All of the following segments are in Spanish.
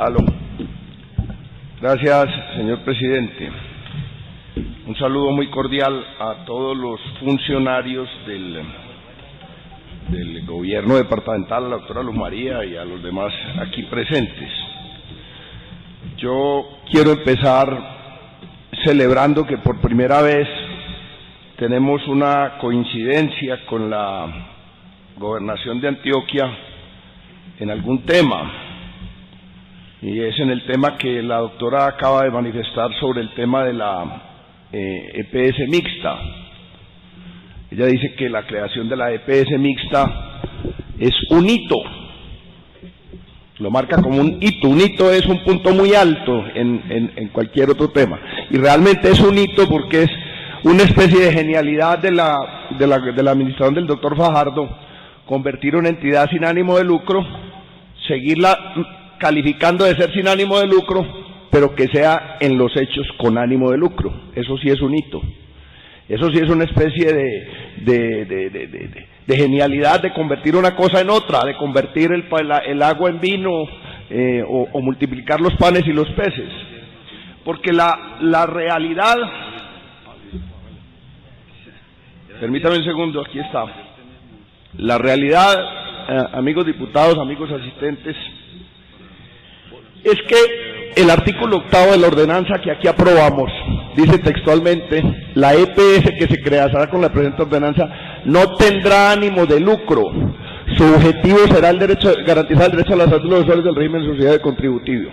Aló. Gracias, señor presidente. Un saludo muy cordial a todos los funcionarios del gobierno departamental, a la doctora Luz María y a los demás aquí presentes. Yo quiero empezar celebrando que por primera vez tenemos una coincidencia con la gobernación de Antioquia en algún tema, y es en el tema que la doctora acaba de manifestar sobre el tema de la EPS mixta. Ella dice que la creación de la EPS mixta es un hito, lo marca como un hito es un punto muy alto en cualquier otro tema, y realmente es un hito porque es una especie de genialidad de la administración del doctor Fajardo, convertir una entidad sin ánimo de lucro, seguirla calificando de ser sin ánimo de lucro, pero que sea en los hechos con ánimo de lucro. Eso sí es un hito. Eso sí es una especie de genialidad de convertir una cosa en otra, de convertir el agua en vino o multiplicar los panes y los peces. Porque la realidad... Permítame un segundo, aquí está. La realidad, amigos diputados, amigos asistentes, es que el artículo 8 de la ordenanza que aquí aprobamos dice textualmente: la EPS que se creará con la presente ordenanza no tendrá ánimo de lucro. Su objetivo será garantizar el derecho a la salud de los usuarios del régimen de sociedad contributivo.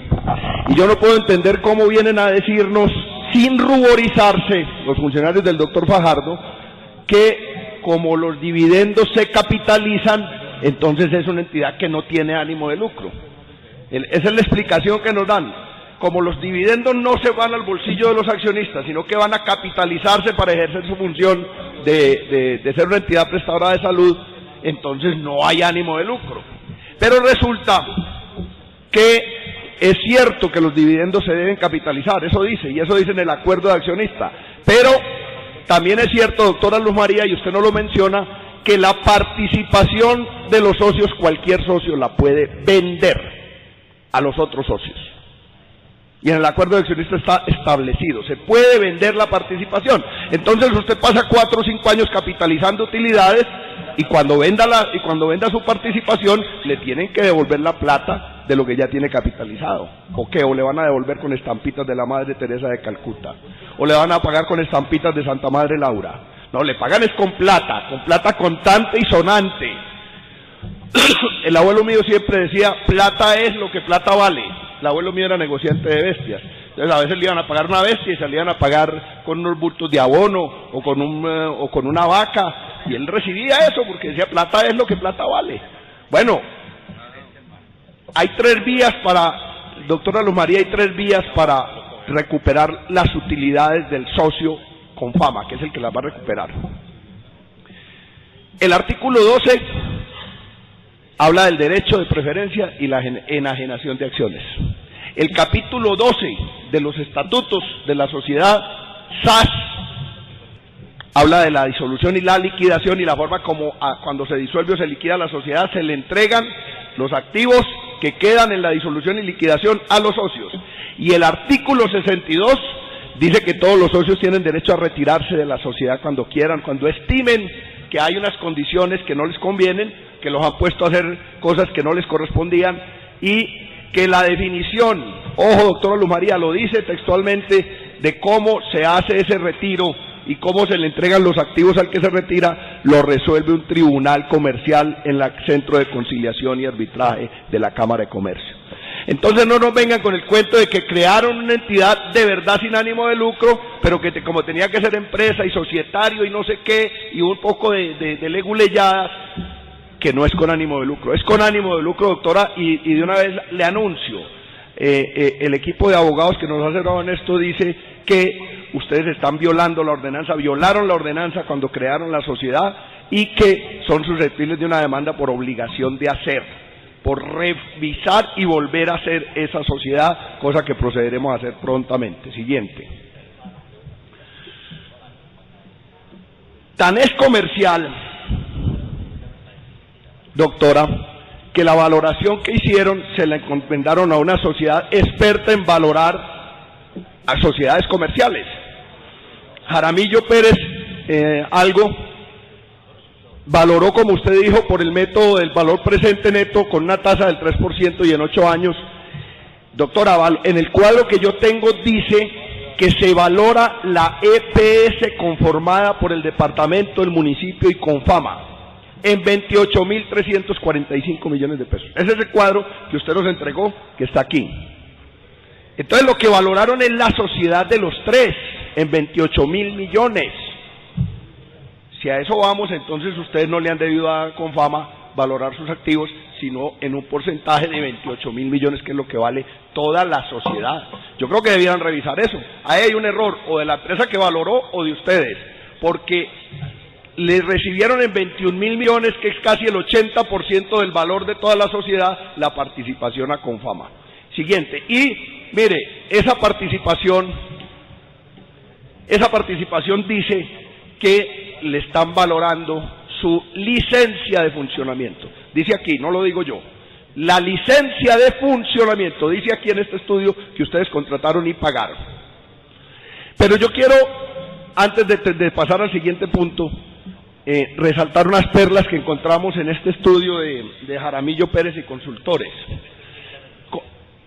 Y yo no puedo entender cómo vienen a decirnos, sin ruborizarse, los funcionarios del doctor Fajardo, que como los dividendos se capitalizan, entonces es una entidad que no tiene ánimo de lucro. Esa es la explicación que nos dan. Como los dividendos no se van al bolsillo de los accionistas, sino que van a capitalizarse para ejercer su función de ser una entidad prestadora de salud, entonces no hay ánimo de lucro. Pero resulta que es cierto que los dividendos se deben capitalizar, eso dice, y eso dice en el acuerdo de accionista, pero también es cierto, doctora Luz María, y usted no lo menciona, que la participación de los socios, cualquier socio la puede vender a los otros socios. Y en el acuerdo de accionistas está establecido, se puede vender la participación. Entonces usted pasa 4 o 5 años capitalizando utilidades, y cuando venda su participación le tienen que devolver la plata de lo que ya tiene capitalizado. ¿O qué? ¿O le van a devolver con estampitas de la Madre Teresa de Calcuta? ¿O le van a pagar con estampitas de Santa Madre Laura? No, le pagan es con plata contante y sonante. El abuelo mío siempre decía: plata es lo que plata vale. El abuelo mío era negociante de bestias. Entonces a veces le iban a pagar una bestia y se le iban a pagar con unos bultos de abono o con una vaca, y él recibía eso porque decía: plata es lo que plata vale. Bueno, hay 3 vías doctora Luz María, hay 3 vías para recuperar las utilidades del socio con fama, que es el que las va a recuperar. El artículo 12 habla del derecho de preferencia y la enajenación de acciones. El capítulo 12 de los estatutos de la sociedad SAS habla de la disolución y la liquidación, y la forma como cuando se disuelve o se liquida la sociedad se le entregan los activos que quedan en la disolución y liquidación a los socios. Y el artículo 62 dice que todos los socios tienen derecho a retirarse de la sociedad cuando quieran, cuando estimen que hay unas condiciones que no les convienen, que los han puesto a hacer cosas que no les correspondían, y que la definición, ojo, doctora Luz María, lo dice textualmente, de cómo se hace ese retiro y cómo se le entregan los activos al que se retira, lo resuelve un tribunal comercial en el Centro de Conciliación y Arbitraje de la Cámara de Comercio. Entonces no nos vengan con el cuento de que crearon una entidad de verdad sin ánimo de lucro, pero que como tenía que ser empresa y societario y no sé qué, y un poco de leguleyadas, que no es con ánimo de lucro. Es con ánimo de lucro, doctora, y de una vez le anuncio, el equipo de abogados que nos ha asesorado en esto dice que ustedes están violando la ordenanza, violaron la ordenanza cuando crearon la sociedad, y que son susceptibles de una demanda por obligación de hacer, por revisar y volver a hacer esa sociedad, cosa que procederemos a hacer prontamente. Siguiente. Tan es comercial, doctora, que la valoración que hicieron se la encomendaron a una sociedad experta en valorar a sociedades comerciales. Jaramillo Pérez valoró, como usted dijo, por el método del valor presente neto con una tasa del 3% y en 8 años. Doctora, en el cuadro que yo tengo dice que se valora la EPS conformada por el departamento, el municipio y Confama en 28.345 millones de pesos. Ese es el cuadro que usted nos entregó, que está aquí. Entonces lo que valoraron es la sociedad de los tres en 28.000 millones. Si a eso vamos, entonces ustedes no le han debido a Confama valorar sus activos, sino en un porcentaje de 28.000 millones, que es lo que vale toda la sociedad. Yo creo que debieran revisar eso. Ahí hay un error, o de la empresa que valoró, o de ustedes, porque les recibieron en 21.000 millones, que es casi el 80% del valor de toda la sociedad, la participación a Confama. Siguiente, y mire, esa participación dice que le están valorando su licencia de funcionamiento. Dice aquí, no lo digo yo, la licencia de funcionamiento, dice aquí en este estudio que ustedes contrataron y pagaron. Pero yo quiero, antes de pasar al siguiente punto, resaltar unas perlas que encontramos en este estudio de Jaramillo Pérez y Consultores.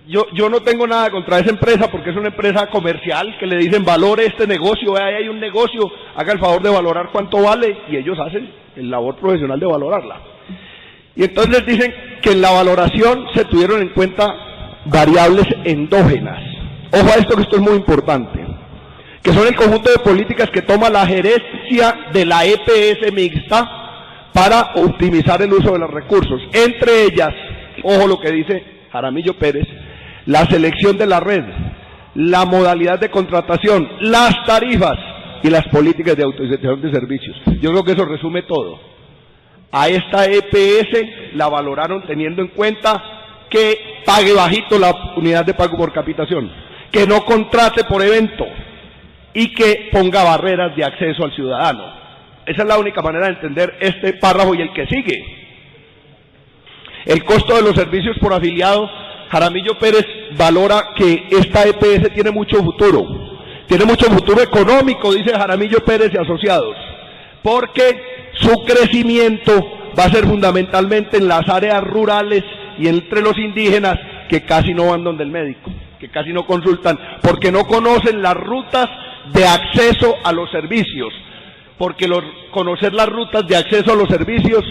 Yo no tengo nada contra esa empresa, porque es una empresa comercial que le dicen valore este negocio, ahí hay un negocio, haga el favor de valorar cuánto vale, y ellos hacen el labor profesional de valorarla. Y entonces dicen que en la valoración se tuvieron en cuenta variables endógenas. Ojo a esto, que esto es muy importante, que son el conjunto de políticas que toma la gerencia de la EPS mixta para optimizar el uso de los recursos. Entre ellas, ojo lo que dice Jaramillo Pérez, la selección de la red, la modalidad de contratación, las tarifas y las políticas de autorización de servicios. Yo creo que eso resume todo. A esta EPS la valoraron teniendo en cuenta que pague bajito la unidad de pago por capitación, que no contrate por evento y que ponga barreras de acceso al ciudadano. Esa es la única manera de entender este párrafo y el que sigue. El costo de los servicios por afiliado, Jaramillo Pérez valora que esta EPS tiene mucho futuro económico, dice Jaramillo Pérez y Asociados, porque su crecimiento va a ser fundamentalmente en las áreas rurales y entre los indígenas, que casi no van donde el médico, que casi no consultan, porque no conocen las rutas de acceso a los servicios, porque conocer las rutas de acceso a los servicios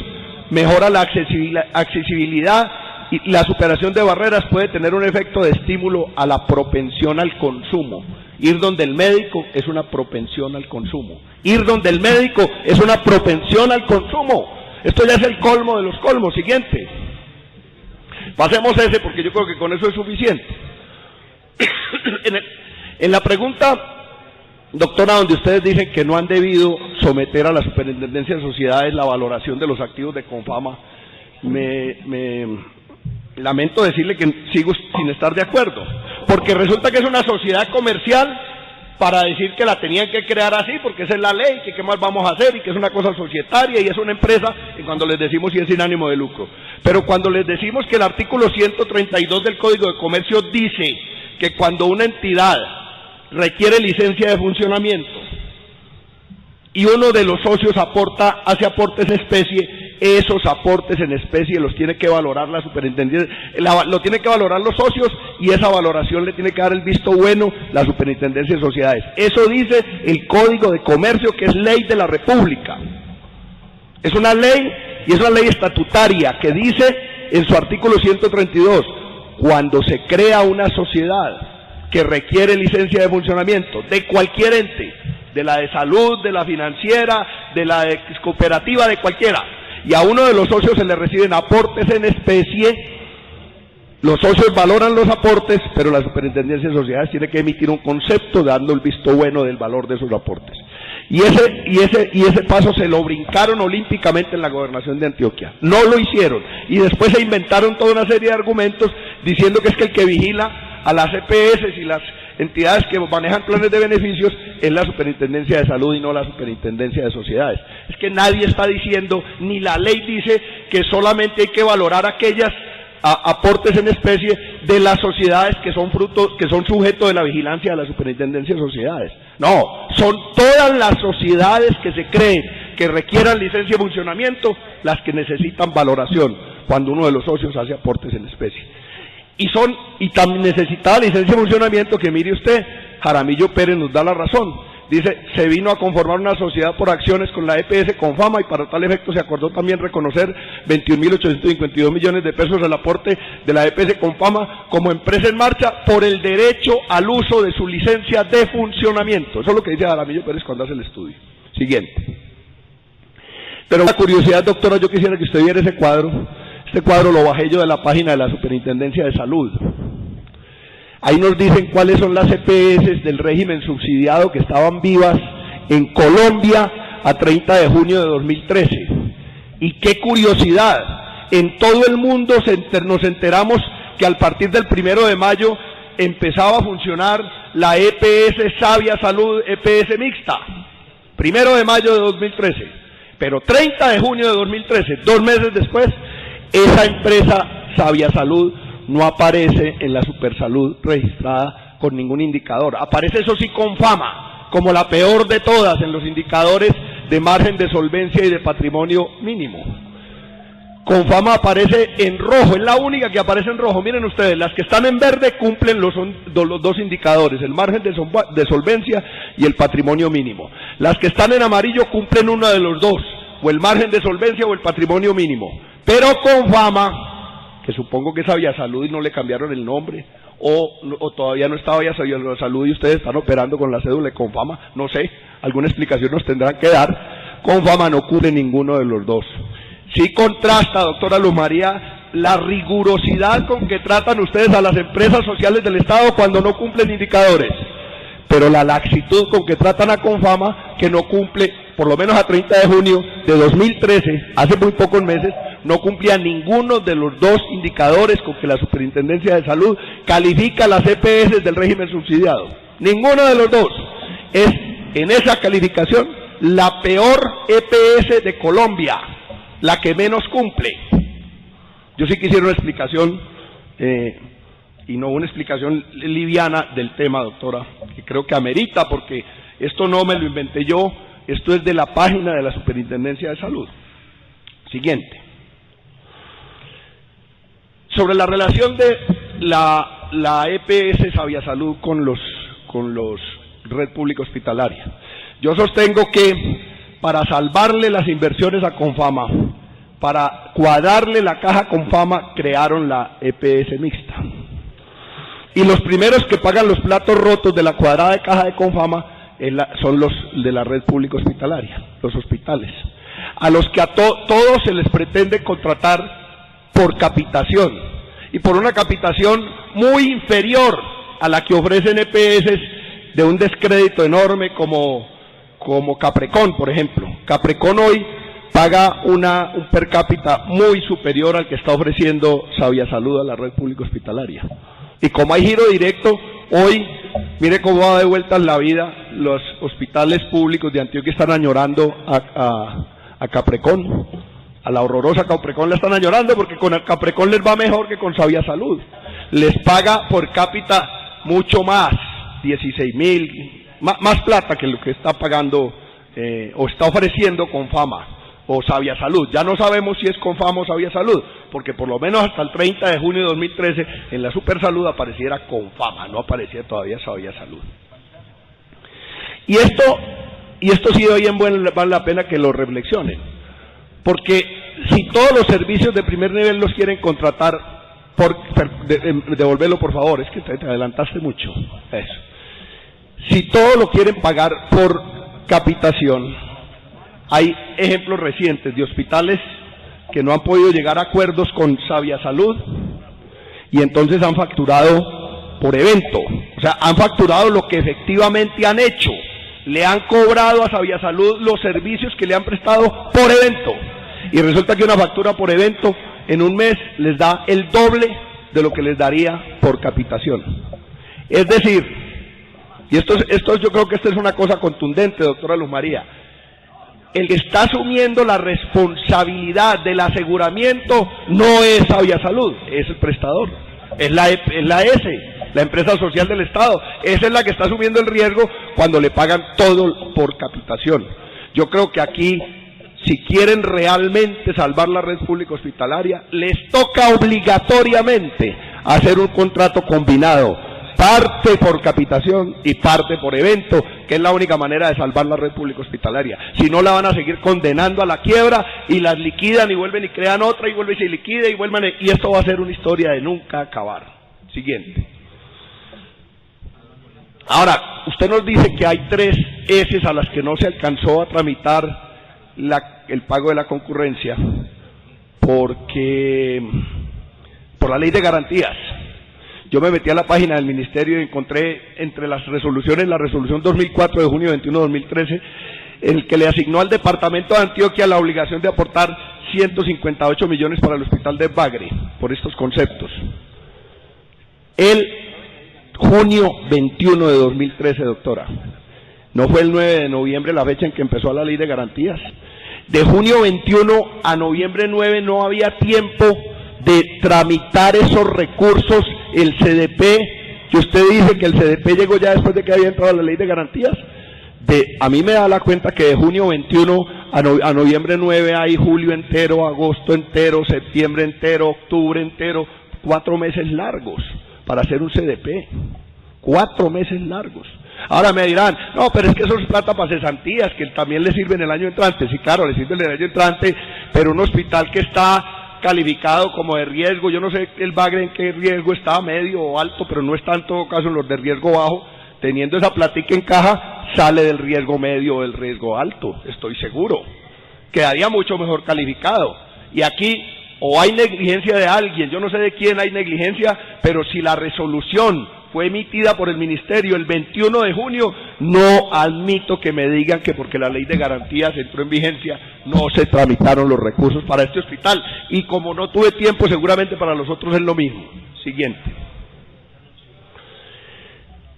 mejora la accesibilidad, y la superación de barreras puede tener un efecto de estímulo a la propensión al consumo. Ir donde el médico es una propensión al consumo. Ir donde el médico es una propensión al consumo. Esto ya es el colmo de los colmos. Siguiente. Pasemos ese, porque yo creo que con eso es suficiente. En la pregunta, doctora, donde ustedes dicen que no han debido someter a la Superintendencia de Sociedades la valoración de los activos de Confama, lamento decirle que sigo sin estar de acuerdo, porque resulta que es una sociedad comercial para decir que la tenían que crear así, porque esa es la ley, que qué más vamos a hacer, y que es una cosa societaria, y es una empresa, y cuando les decimos si es sin ánimo de lucro. Pero cuando les decimos que el artículo 132 del Código de Comercio dice que cuando una entidad requiere licencia de funcionamiento y uno de los socios hace aportes en especie, esos aportes en especie los tiene que valorar la superintendencia, lo tiene que valorar los socios, y esa valoración le tiene que dar el visto bueno la Superintendencia de Sociedades. Eso dice el Código de Comercio, que es ley de la República. Es una ley, y es una ley estatutaria, que dice en su artículo 132, cuando se crea una sociedad que requiere licencia de funcionamiento de cualquier ente, de la de salud, de la financiera, de la de cooperativa, de cualquiera, y a uno de los socios se le reciben aportes en especie, los socios valoran los aportes, pero la Superintendencia de Sociedades tiene que emitir un concepto dando el visto bueno del valor de esos aportes. Y ese paso se lo brincaron olímpicamente en la gobernación de Antioquia. No lo hicieron. Y después se inventaron toda una serie de argumentos diciendo que es que el que vigila a las EPS entidades que manejan planes de beneficios es la Superintendencia de Salud y no la Superintendencia de Sociedades. Es que nadie está diciendo, ni la ley dice que solamente hay que valorar aquellas aportes en especie de las sociedades que son sujeto de la vigilancia de la Superintendencia de Sociedades. No, son todas las sociedades que se creen que requieran licencia de funcionamiento las que necesitan valoración cuando uno de los socios hace aportes en especie. Y también necesitaba licencia de funcionamiento que, mire usted, Jaramillo Pérez nos da la razón. Dice, se vino a conformar una sociedad por acciones con la EPS Confama y para tal efecto se acordó también reconocer 21.852 millones de pesos al aporte de la EPS Confama como empresa en marcha por el derecho al uso de su licencia de funcionamiento. Eso es lo que dice Jaramillo Pérez cuando hace el estudio. Siguiente. Pero una curiosidad, doctora, yo quisiera que usted viera ese cuadro. Este cuadro lo bajé yo de la página de la Superintendencia de Salud. Ahí nos dicen cuáles son las EPS del régimen subsidiado que estaban vivas en Colombia a 30 de junio de 2013. Y qué curiosidad, en todo el mundo nos enteramos que a partir del 1 de mayo empezaba a funcionar la EPS Sabia Salud, EPS mixta. 1 de mayo de 2013. Pero 30 de junio de 2013, 2 meses después, esa empresa Sabia Salud no aparece en la Supersalud registrada con ningún indicador. Aparece, eso sí, Confama, como la peor de todas en los indicadores de margen de solvencia y de patrimonio mínimo. Confama aparece en rojo, es la única que aparece en rojo. Miren ustedes, las que están en verde cumplen los dos indicadores, el margen de solvencia y el patrimonio mínimo. Las que están en amarillo cumplen uno de los dos, o el margen de solvencia o el patrimonio mínimo. Pero Confama, que supongo que es Sabia Salud y no le cambiaron el nombre, o todavía no estaba Sabia Salud y ustedes están operando con la cédula de Confama, no sé, alguna explicación nos tendrán que dar. Confama no cubre ninguno de los dos. Sí contrasta, doctora Luz María, la rigurosidad con que tratan ustedes a las empresas sociales del Estado cuando no cumplen indicadores, pero la laxitud con que tratan a Confama, que no cumple, por lo menos a 30 de junio de 2013, hace muy pocos meses, no cumplía ninguno de los dos indicadores con que la Superintendencia de Salud califica las EPS del régimen subsidiado. Ninguno de los dos. Es, en esa calificación, la peor EPS de Colombia, la que menos cumple. Yo sí quisiera una explicación, y no una explicación liviana del tema, doctora, que creo que amerita, porque esto no me lo inventé yo, esto es de la página de la Superintendencia de Salud. Siguiente. Sobre la relación de la EPS Sabia Salud con los Red Pública Hospitalaria. Yo sostengo que para salvarle las inversiones a Confama, para cuadrarle la caja Confama, crearon la EPS mixta. Y los primeros que pagan los platos rotos de la cuadrada de caja de Confama son los de la Red Pública Hospitalaria, los hospitales, a los que a todos se les pretende contratar por capitación, y por una capitación muy inferior a la que ofrecen EPS de un descrédito enorme como Caprecon, por ejemplo. Caprecon hoy paga un per cápita muy superior al que está ofreciendo Sabia Salud a la Red Pública Hospitalaria. Y como hay giro directo, hoy, mire cómo va de vuelta la vida, los hospitales públicos de Antioquia están añorando a Caprecon, a la horrorosa Caprecon la están añorando, porque con el Caprecon les va mejor que con Sabia Salud. Les paga por cápita mucho más, 16.000, más plata que lo que está pagando o está ofreciendo Confama o Sabia Salud. Ya no sabemos si es Confama o Sabia Salud, porque por lo menos hasta el 30 de junio de 2013 en la Supersalud apareciera Confama, no aparecía todavía Sabia Salud. Y esto sí bien vale la pena que lo reflexionen, porque si todos los servicios de primer nivel los quieren contratar, devolverlo por favor, es que te adelantaste mucho, eso. Si todo lo quieren pagar por capitación, hay ejemplos recientes de hospitales que no han podido llegar a acuerdos con Sabia Salud y entonces han facturado por evento, o sea, han facturado lo que efectivamente han hecho, le han cobrado a Sabia Salud los servicios que le han prestado por evento, y resulta que una factura por evento en un mes les da el doble de lo que les daría por capitación. Es decir, y esto yo creo que esta es una cosa contundente, doctora Luz María, el que está asumiendo la responsabilidad del aseguramiento no es Aviasalud, es el prestador, es la ESE, la empresa social del Estado. Esa es la que está asumiendo el riesgo cuando le pagan todo por capitación. Yo creo que aquí, si quieren realmente salvar la red pública hospitalaria, les toca obligatoriamente hacer un contrato combinado, parte por capitación y parte por evento, que es la única manera de salvar la red pública hospitalaria. Si no, la van a seguir condenando a la quiebra y las liquidan y vuelven y crean otra y vuelven y se liquida y vuelven, y esto va a ser una historia de nunca acabar. Siguiente. Ahora, usted nos dice que hay 3 S a las que no se alcanzó a tramitar el pago de la concurrencia por la ley de garantías. Yo me metí a la página del ministerio y encontré entre las resoluciones, la resolución 2004 de junio 21 de 2013, el que le asignó al departamento de Antioquia la obligación de aportar 158 millones para el hospital de Bagre, por estos conceptos. El junio 21 de 2013, doctora. ¿No fue el 9 de noviembre la fecha en que empezó la ley de garantías? De junio 21 a noviembre 9 no había tiempo de tramitar esos recursos, el CDP, que usted dice que el CDP llegó ya después de que había entrado la ley de garantías. A mí me da la cuenta que de junio 21 a noviembre 9 hay julio entero, agosto entero, septiembre entero, octubre entero, 4 meses largos para hacer un CDP, 4 meses largos. Ahora me dirán, no, pero es que eso es plata para cesantías, que también le sirve en el año entrante. Sí, claro, le sirve en el año entrante, pero un hospital que está calificado como de riesgo, yo no sé el Bagre en qué riesgo está, medio o alto, pero no está en todo caso en los de riesgo bajo, teniendo esa platica en caja, sale del riesgo medio o del riesgo alto, estoy seguro. Quedaría mucho mejor calificado. Y aquí, o hay negligencia de alguien, yo no sé de quién hay negligencia, pero si la resolución fue emitida por el ministerio el 21 de junio, no admito que me digan que porque la ley de garantías entró en vigencia, no se tramitaron los recursos para este hospital. Y como no tuve tiempo, seguramente para los otros es lo mismo. Siguiente.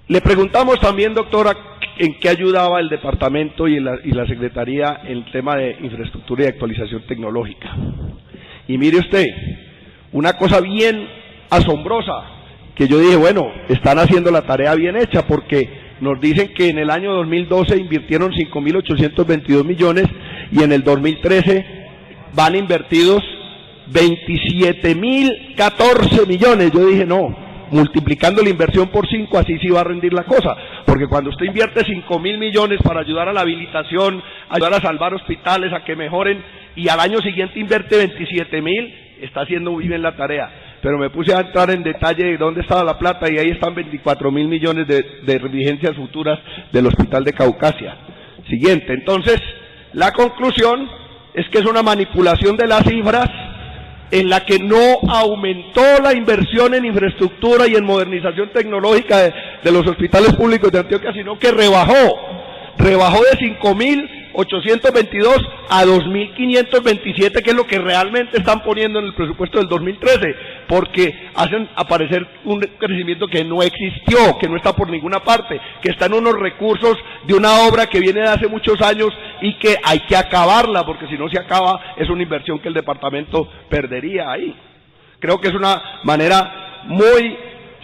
Le preguntamos también, doctora, en qué ayudaba el departamento y la secretaría en el tema de infraestructura y actualización tecnológica. Y mire usted, una cosa bien asombrosa, que yo dije, bueno, están haciendo la tarea bien hecha, porque nos dicen que en el año 2012 invirtieron 5.822 millones y en el 2013 van invertidos 27.014 millones. Yo dije, no, multiplicando la inversión por 5, así sí va a rendir la cosa, porque cuando usted invierte 5.000 millones para ayudar a la habilitación, ayudar a salvar hospitales, a que mejoren, y al año siguiente invierte 27.000, está haciendo muy bien la tarea. Pero me puse a entrar en detalle de dónde estaba la plata y ahí están 24.000 millones de vigencias futuras del Hospital de Caucasia. Siguiente, entonces, la conclusión es que es una manipulación de las cifras en la que no aumentó la inversión en infraestructura y en modernización tecnológica de los hospitales públicos de Antioquia, sino que rebajó de 5.822 a 2.527, que es lo que realmente están poniendo en el presupuesto del 2013, porque hacen aparecer un crecimiento que no existió, que no está por ninguna parte, que está en unos recursos de una obra que viene de hace muchos años y que hay que acabarla, porque si no se acaba es una inversión que el departamento perdería ahí. Creo que es una manera muy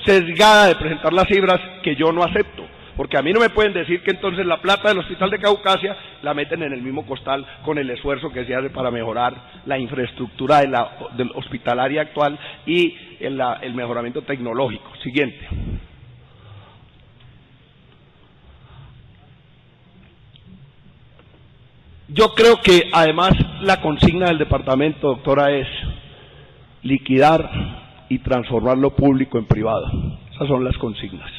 sesgada de presentar las cifras que yo no acepto. Porque a mí no me pueden decir que entonces la plata del Hospital de Caucasia la meten en el mismo costal con el esfuerzo que se hace para mejorar la infraestructura del hospitalaria actual y el mejoramiento tecnológico. Siguiente. Yo creo que además la consigna del departamento, doctora, es liquidar y transformar lo público en privado. Esas son las consignas.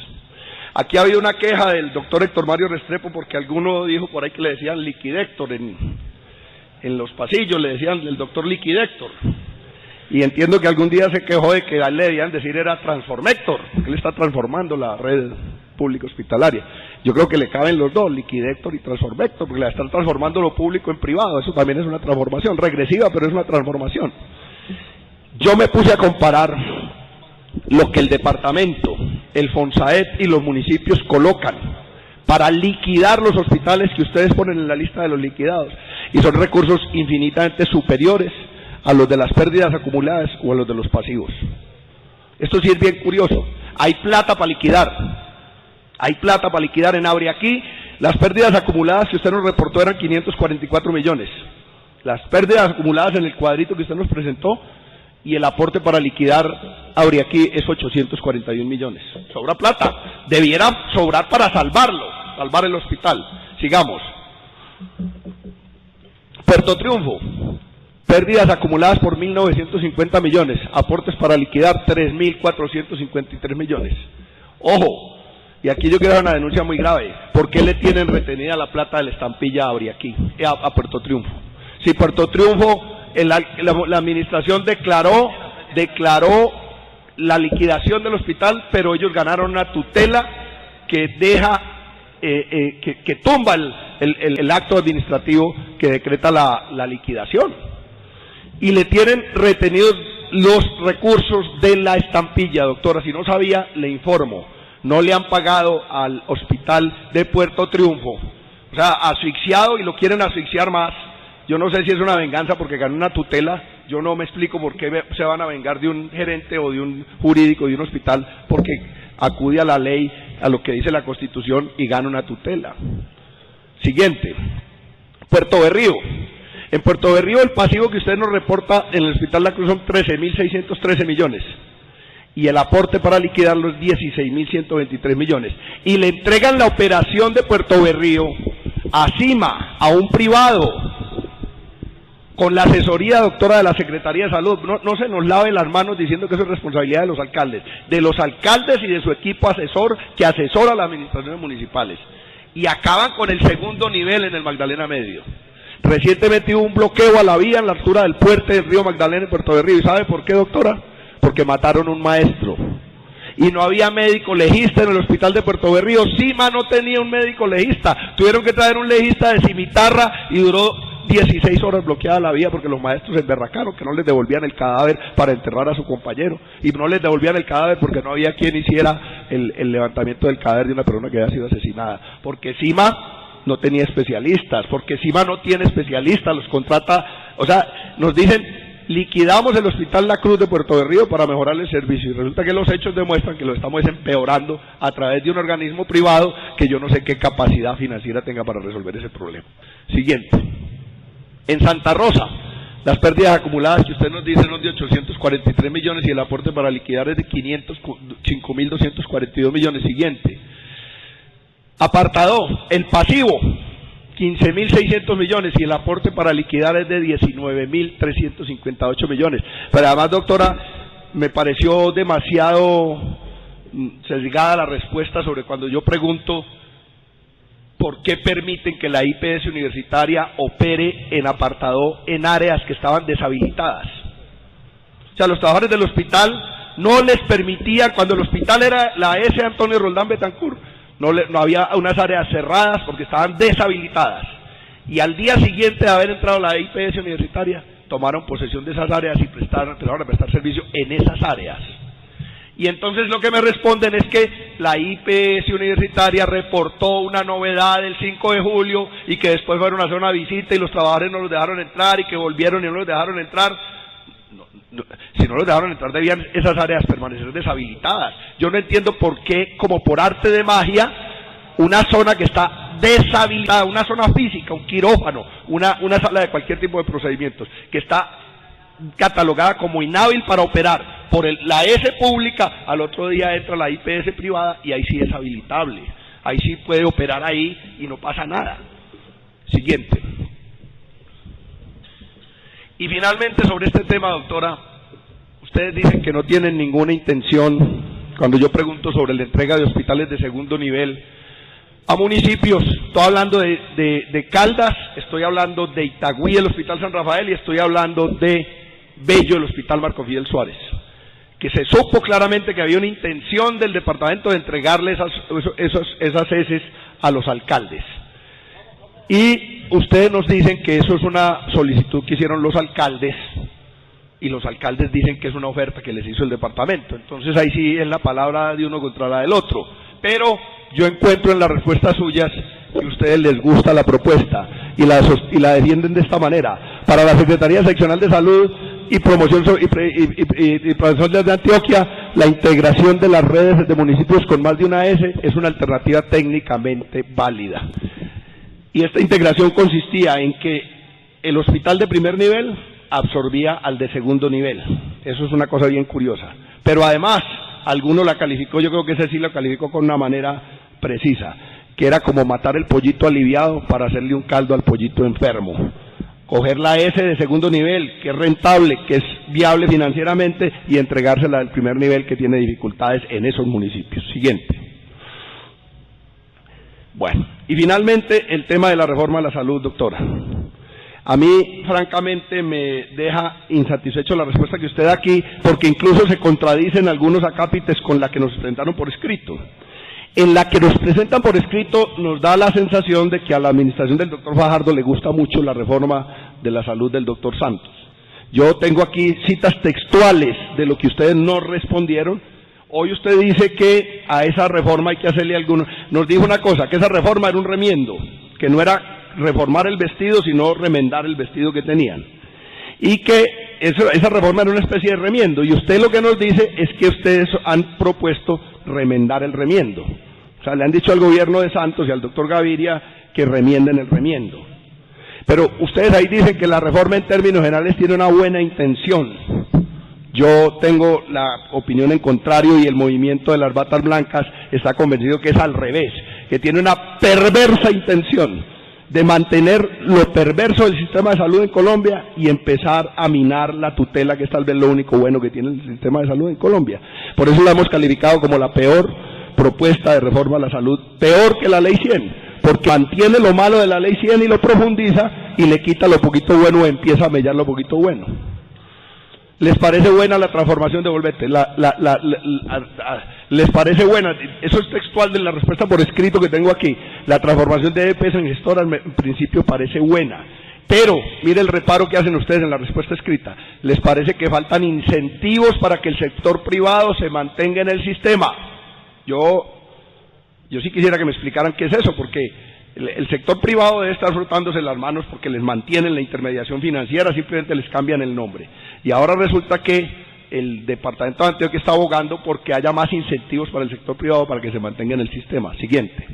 Aquí ha habido una queja del doctor Héctor Mario Restrepo porque alguno dijo por ahí que le decían liquidéctor en los pasillos, le decían el doctor liquidéctor. Y entiendo que algún día se quejó de que a él le debían decir era transforméctor, porque él está transformando la red pública hospitalaria. Yo creo que le caben los dos, liquidéctor y transforméctor, porque le están transformando lo público en privado. Eso también es una transformación, regresiva, pero es una transformación. Yo me puse a comparar lo que el departamento, el FONSAED y los municipios colocan para liquidar los hospitales que ustedes ponen en la lista de los liquidados, y son recursos infinitamente superiores a los de las pérdidas acumuladas o a los de los pasivos. Esto sí es bien curioso. Hay plata para liquidar. Hay plata para liquidar en Abriaquí. Las pérdidas acumuladas que usted nos reportó eran 544 millones. Las pérdidas acumuladas en el cuadrito que usted nos presentó, y el aporte para liquidar Abriaquí es 841 millones. Sobra plata. Debiera sobrar para salvar el hospital. Sigamos. Puerto Triunfo. Pérdidas acumuladas por 1.950 millones. Aportes para liquidar 3.453 millones. Ojo. Y aquí yo quiero hacer una denuncia muy grave. ¿Por qué le tienen retenida la plata de la estampilla a Abriaquí, a Puerto Triunfo? Si Puerto Triunfo, la administración declaró la liquidación del hospital, pero ellos ganaron una tutela que deja, que tumba el acto administrativo que decreta la liquidación. Y le tienen retenidos los recursos de la estampilla, doctora. Si no sabía, le informo. No le han pagado al hospital de Puerto Triunfo. O sea, asfixiado, y lo quieren asfixiar más. Yo no sé si es una venganza porque ganó una tutela. Yo no me explico por qué se van a vengar de un gerente o de un jurídico de un hospital porque acude a la ley, a lo que dice la Constitución, y gana una tutela. Siguiente. Puerto Berrío. En Puerto Berrío el pasivo que usted nos reporta en el Hospital La Cruz son 13.613 millones. Y el aporte para liquidarlo es 16.123 millones. Y le entregan la operación de Puerto Berrío a CIMA, a un privado, con la asesoría, doctora, de la Secretaría de Salud. No se nos lave las manos diciendo que eso es responsabilidad de los alcaldes y de su equipo asesor que asesora a las administraciones municipales. Y acaban con el segundo nivel en el Magdalena Medio. Recientemente hubo un bloqueo a la vía en la altura del puente del río Magdalena en Puerto Berrío. ¿Y sabe por qué, doctora? Porque mataron un maestro. Y no había médico legista en el hospital de Puerto Berrío. CIMA no tenía un médico legista. Tuvieron que traer un legista de Cimitarra y duró 16 horas bloqueada la vía porque los maestros se emberracaron, que no les devolvían el cadáver para enterrar a su compañero. Y no les devolvían el cadáver porque no había quien hiciera el levantamiento del cadáver de una persona que había sido asesinada. Porque CIMA no tenía especialistas, porque CIMA no tiene especialistas, los contrata. O sea, nos dicen: liquidamos el Hospital La Cruz de Puerto Berrío para mejorar el servicio, y resulta que los hechos demuestran que lo estamos empeorando a través de un organismo privado que yo no sé qué capacidad financiera tenga para resolver ese problema. Siguiente. En Santa Rosa, las pérdidas acumuladas que usted nos dice son de 843 millones y el aporte para liquidar es de 5.242 millones. Siguiente. Apartado, el pasivo, 15.600 millones y el aporte para liquidar es de 19.358 millones. Pero además, doctora, me pareció demasiado sesgada la respuesta sobre cuando yo pregunto por qué permiten que la IPS universitaria opere en apartado en áreas que estaban deshabilitadas. O sea, los trabajadores del hospital no les permitían, cuando el hospital era la S. Antonio Roldán Betancourt, no había unas áreas cerradas porque estaban deshabilitadas. Y al día siguiente de haber entrado la IPS universitaria, tomaron posesión de esas áreas y empezaron a prestar servicio en esas áreas. Y entonces lo que me responden es que la IPS universitaria reportó una novedad el 5 de julio y que después fueron a hacer una visita y los trabajadores no los dejaron entrar y que volvieron y no los dejaron entrar. Si no los dejaron entrar, debían esas áreas permanecer deshabilitadas. Yo no entiendo por qué, como por arte de magia, una zona que está deshabilitada, una zona física, un quirófano, una sala de cualquier tipo de procedimientos, que está catalogada como inhábil para operar por la S pública, al otro día entra la IPS privada y ahí sí es habilitable, ahí sí puede operar ahí y no pasa nada. Siguiente. Y finalmente, sobre este tema, doctora, ustedes dicen que no tienen ninguna intención, cuando yo pregunto sobre la entrega de hospitales de segundo nivel a municipios. Estoy hablando de Caldas, estoy hablando de Itagüí, el Hospital San Rafael, y estoy hablando de Bello, el Hospital Marco Fidel Suárez, que se supo claramente que había una intención del departamento de entregarle esas heces a los alcaldes. Y ustedes nos dicen que eso es una solicitud que hicieron los alcaldes, y los alcaldes dicen que es una oferta que les hizo el departamento. Entonces ahí sí es la palabra de uno contra la del otro. Pero yo encuentro en las respuestas suyas que a ustedes les gusta la propuesta y la defienden de esta manera. Para la Secretaría Seccional de Salud y Promoción y Prevención de Antioquia, la integración de las redes de municipios con más de una S es una alternativa técnicamente válida. Y esta integración consistía en que el hospital de primer nivel absorbía al de segundo nivel. Eso es una cosa bien curiosa. Pero además, alguno la calificó, yo creo que ese sí la calificó con una manera precisa, que era como matar el pollito aliviado para hacerle un caldo al pollito enfermo. Coger la S de segundo nivel, que es rentable, que es viable financieramente, y entregársela al primer nivel que tiene dificultades en esos municipios. Siguiente. Bueno, y finalmente el tema de la reforma de la salud, doctora. A mí, francamente, me deja insatisfecho la respuesta que usted da aquí, porque incluso se contradicen algunos acápites con la que nos presentaron por escrito. En la que nos presentan por escrito nos da la sensación de que a la administración del doctor Fajardo le gusta mucho la reforma de la salud del doctor Santos. Yo tengo aquí citas textuales de lo que ustedes no respondieron. Hoy usted dice que a esa reforma hay que hacerle algunos. Nos dijo una cosa, que esa reforma era un remiendo, que no era reformar el vestido, sino remendar el vestido que tenían. Y que esa reforma era una especie de remiendo. Y usted lo que nos dice es que ustedes han propuesto remendar el remiendo. O sea, le han dicho al gobierno de Santos y al doctor Gaviria que remienden el remiendo. Pero ustedes ahí dicen que la reforma en términos generales tiene una buena intención. Yo tengo la opinión en contrario y el movimiento de las batas blancas está convencido que es al revés, que tiene una perversa intención de mantener lo perverso del sistema de salud en Colombia y empezar a minar la tutela, que es tal vez lo único bueno que tiene el sistema de salud en Colombia. Por eso la hemos calificado como la peor propuesta de reforma a la salud, peor que la Ley 100, porque mantiene lo malo de la Ley 100 y lo profundiza y le quita lo poquito bueno o empieza a mellar lo poquito bueno. ¿Les parece buena la transformación de Volvete? ¿Les parece buena? Eso es textual de la respuesta por escrito que tengo aquí. La transformación de EPS en gestora en principio parece buena. Pero, mire el reparo que hacen ustedes en la respuesta escrita. ¿Les parece que faltan incentivos para que el sector privado se mantenga en el sistema? Yo sí quisiera que me explicaran qué es eso, porque el sector privado debe estar frotándose las manos porque les mantienen la intermediación financiera, simplemente les cambian el nombre. Y ahora resulta que el Departamento de Antioquia está abogando porque haya más incentivos para el sector privado para que se mantenga en el sistema. Siguiente.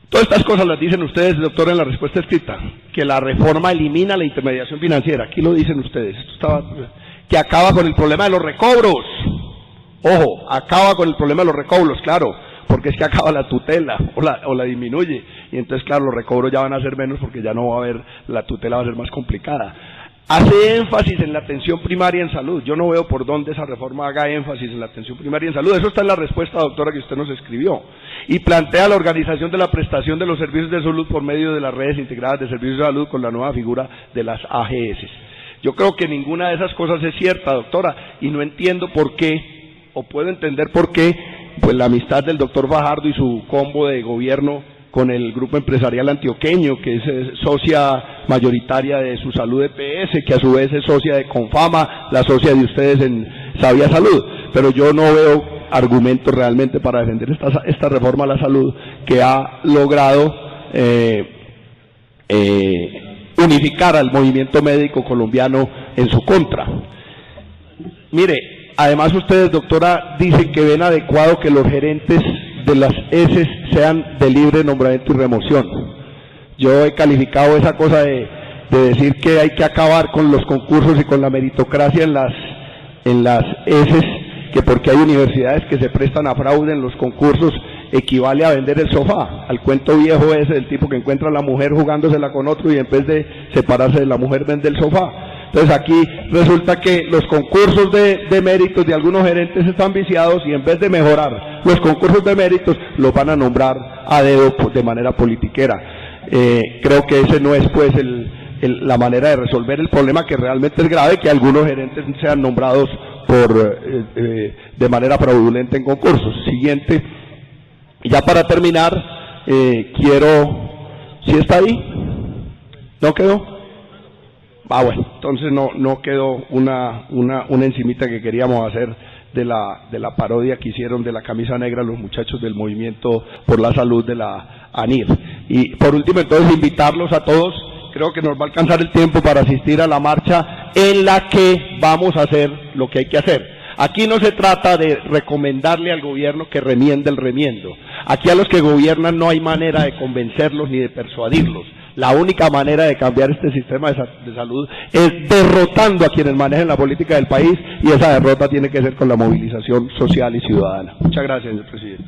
Todas estas cosas las dicen ustedes, doctor, en la respuesta escrita, que la reforma elimina la intermediación financiera. Aquí lo dicen ustedes. Que acaba con el problema de los recobros. Ojo, acaba con el problema de los recobros, claro, porque es que acaba la tutela o la disminuye, y entonces claro, los recobros ya van a ser menos porque ya no va a haber, la tutela va a ser más complicada. Hace énfasis en la atención primaria en salud. Yo no veo por dónde esa reforma haga énfasis en la atención primaria en salud. Eso está en la respuesta, doctora, que usted nos escribió. Y plantea la organización de la prestación de los servicios de salud por medio de las redes integradas de servicios de salud con la nueva figura de las AGS. Yo creo que ninguna de esas cosas es cierta, doctora, y no entiendo por qué, o puedo entender por qué, pues la amistad del doctor Fajardo y su combo de gobierno con el grupo empresarial antioqueño, que es socia mayoritaria de Su Salud EPS, que a su vez es socia de Confama, la socia de ustedes en Sabia Salud. Pero yo no veo argumentos realmente para defender esta reforma a la salud que ha logrado unificar al movimiento médico colombiano en su contra. Mire, además ustedes, doctora, dicen que ven adecuado que los gerentes de las ESES sean de libre nombramiento y remoción. Yo he calificado esa cosa de decir que hay que acabar con los concursos y con la meritocracia en las ESES, que porque hay universidades que se prestan a fraude en los concursos equivale a vender el sofá, al cuento viejo ese del tipo que encuentra a la mujer jugándosela con otro y en vez de separarse de la mujer vende el sofá. Entonces aquí resulta que los concursos de méritos de algunos gerentes están viciados y en vez de mejorar los concursos de méritos los van a nombrar a dedo de manera politiquera. Creo que ese no es pues la manera de resolver el problema, que realmente es grave que algunos gerentes sean nombrados de manera fraudulenta en concursos. Siguiente. Ya para terminar, quiero... ¿Sí está ahí? ¿No quedó? Bueno, entonces no quedó una encimita que queríamos hacer de la parodia que hicieron de la camisa negra los muchachos del Movimiento por la Salud de la ANIR. Y por último, entonces, invitarlos a todos. Creo que nos va a alcanzar el tiempo para asistir a la marcha en la que vamos a hacer lo que hay que hacer. Aquí no se trata de recomendarle al gobierno que remiende el remiendo. Aquí a los que gobiernan no hay manera de convencerlos ni de persuadirlos. La única manera de cambiar este sistema de salud es derrotando a quienes manejan la política del país, y esa derrota tiene que ser con la movilización social y ciudadana. Muchas gracias, señor presidente.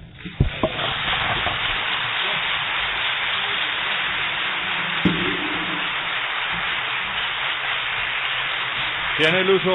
Tiene el uso